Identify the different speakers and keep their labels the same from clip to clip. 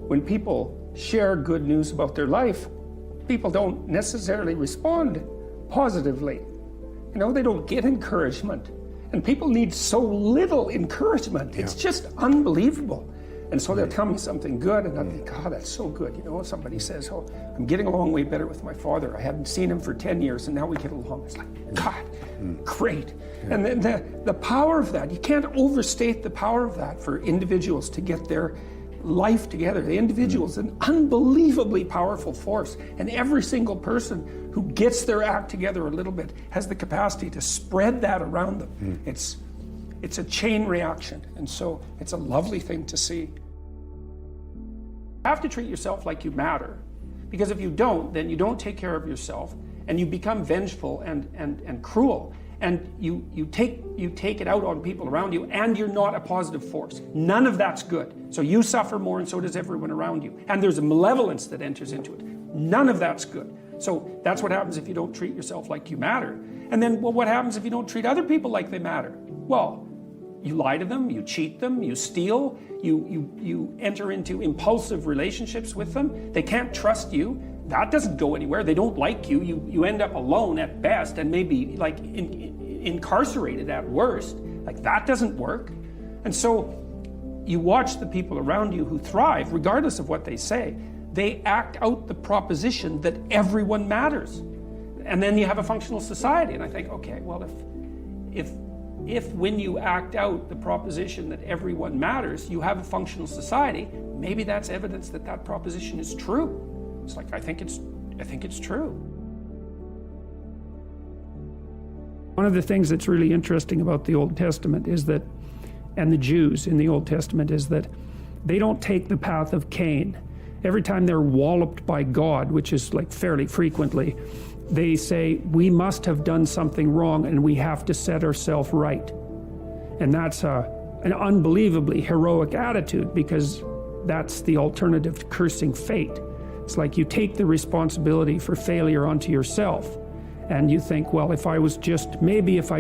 Speaker 1: when people share good news about their life, people don't necessarily respond positively. You know, they don't get encouragement. And people need so little encouragement. It's just unbelievable. And so they'll tell me something good, and I think, oh, that's so good. You know, somebody says, oh, I'm getting along way better with my father. I hadn't seen him for 10 years, and now we get along. It's like, God, great. And then the power of that, you can't overstate the power of that for individuals to get their life together. The individual is an unbelievably powerful force, and every single person who gets their act together a little bit has the capacity to spread that around them. It's a chain reaction, and so it's a lovely thing to see. You have to treat yourself like you matter, because if you don't, then you don't take care of yourself, and you become vengeful and cruel, and you take it out on people around you, and you're not a positive force. None of that's good. So you suffer more, and so does everyone around you. And there's a malevolence that enters into it. None of that's good. So that's what happens if you don't treat yourself like you matter. And then, well, what happens if you don't treat other people like they matter? Well, you lie to them, you cheat them, you steal, you enter into impulsive relationships with them. They can't trust you. That doesn't go anywhere. They don't like you. You end up alone at best, and maybe like incarcerated at worst. Like, that doesn't work. And so you watch the people around you who thrive, regardless of what they say. They act out the proposition that everyone matters. And then you have a functional society. And I think, okay, well, if when you act out the proposition that everyone matters, you have a functional society, maybe that's evidence that that proposition is true. It's like, I think it's true. One of the things that's really interesting about the Old Testament is that, and the Jews in the Old Testament, is that they don't take the path of Cain. Every time they're walloped by God, which is like fairly frequently, they say, we must have done something wrong and we have to set ourselves right. And that's an unbelievably heroic attitude, because that's the alternative to cursing fate. It's like you take the responsibility for failure onto yourself, and you think, well, if I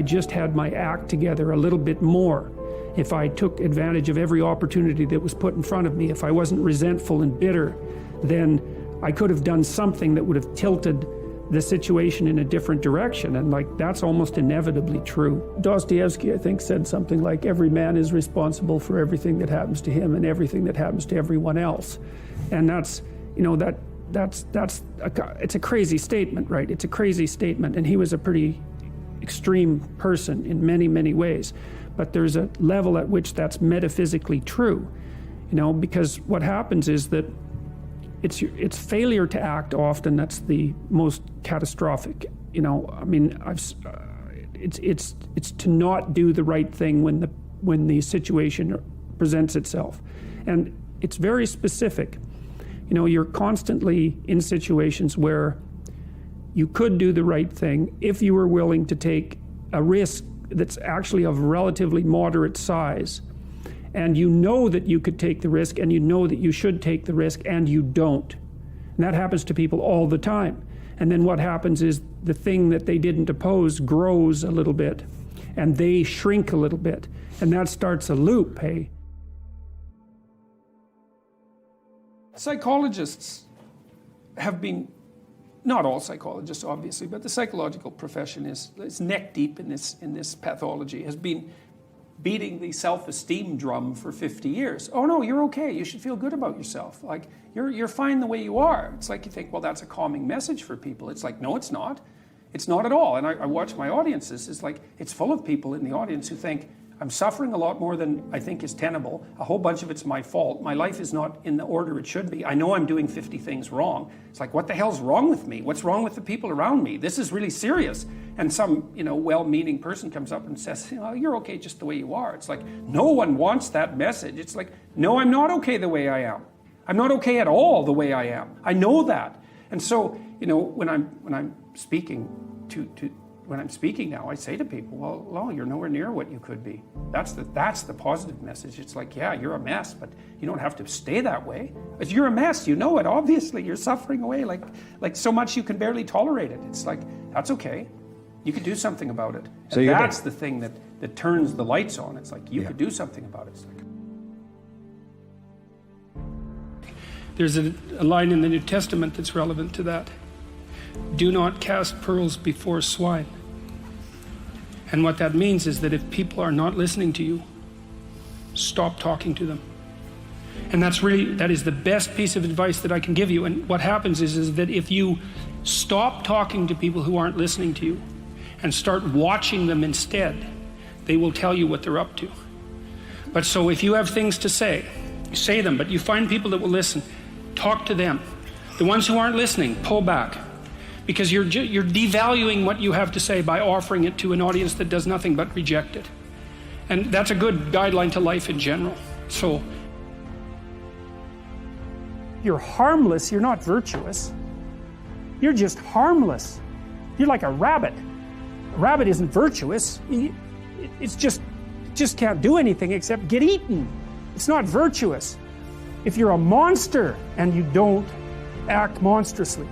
Speaker 1: just had my act together a little bit more, if I took advantage of every opportunity that was put in front of me, if I wasn't resentful and bitter, then I could have done something that would have tilted the situation in a different direction. And like, that's almost inevitably true. Dostoevsky, I think, said something like, every man is responsible for everything that happens to him and everything that happens to everyone else. And that's, you know, it's a crazy statement, right? It's a crazy statement. And he was a pretty extreme person in many, many ways. But there's a level at which that's metaphysically true, you know, because what happens is that it's failure to act often that's the most catastrophic. You know, I mean, it's to not do the right thing when the situation presents itself, and it's very specific. You know, you're constantly in situations where you could do the right thing if you were willing to take a risk that's actually of relatively moderate size, and you know that you could take the risk, and you know that you should take the risk, and you don't. And that happens to people all the time. And then what happens is the thing that they didn't oppose grows a little bit, and they shrink a little bit, and that starts a loop, hey? Psychologists have been, not all psychologists obviously, but the psychological profession is neck deep in this pathology, has been beating the self-esteem drum for 50 years. Oh no, you're okay, you should feel good about yourself. Like, you're fine the way you are. It's like you think, well, that's a calming message for people. It's like, no, it's not. It's not at all. And I watch my audiences, it's like, it's full of people in the audience who think, I'm suffering a lot more than I think is tenable. A whole bunch of it's my fault. My life is not in the order it should be. I know I'm doing 50 things wrong. It's like, what the hell's wrong with me? What's wrong with the people around me? This is really serious. And some, you know, well-meaning person comes up and says, you know, you're okay just the way you are. It's like, no one wants that message. It's like, no, I'm not okay the way I am. I'm not okay at all the way I am. I know that. And so, you know, when I'm speaking when I'm speaking now, I say to people, well, you're nowhere near what you could be. That's the positive message. It's like, yeah, you're a mess, but you don't have to stay that way. If you're a mess, you know it, obviously. You're suffering away like so much you can barely tolerate it. It's like, that's okay. You could do something about it. So and that's the thing that turns the lights on. It's like, you could do something about it. It's like, There's a line in the New Testament that's relevant to that. Do not cast pearls before swine. And what that means is that if people are not listening to you, stop talking to them. And that is the best piece of advice that I can give you. And what happens is that if you stop talking to people who aren't listening to you and start watching them instead, they will tell you what they're up to. But so if you have things to say them, but you find people that will listen, talk to them. The ones who aren't listening, pull back. Because you're devaluing what you have to say by offering it to an audience that does nothing but reject it. And that's a good guideline to life in general. So, you're harmless, you're not virtuous. You're just harmless. You're like a rabbit. A rabbit isn't virtuous. It's just can't do anything except get eaten. It's not virtuous. If you're a monster and you don't act monstrously,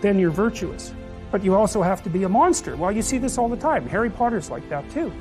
Speaker 1: then you're virtuous. But you also have to be a monster. Well, you see this all the time. Harry Potter's like that too.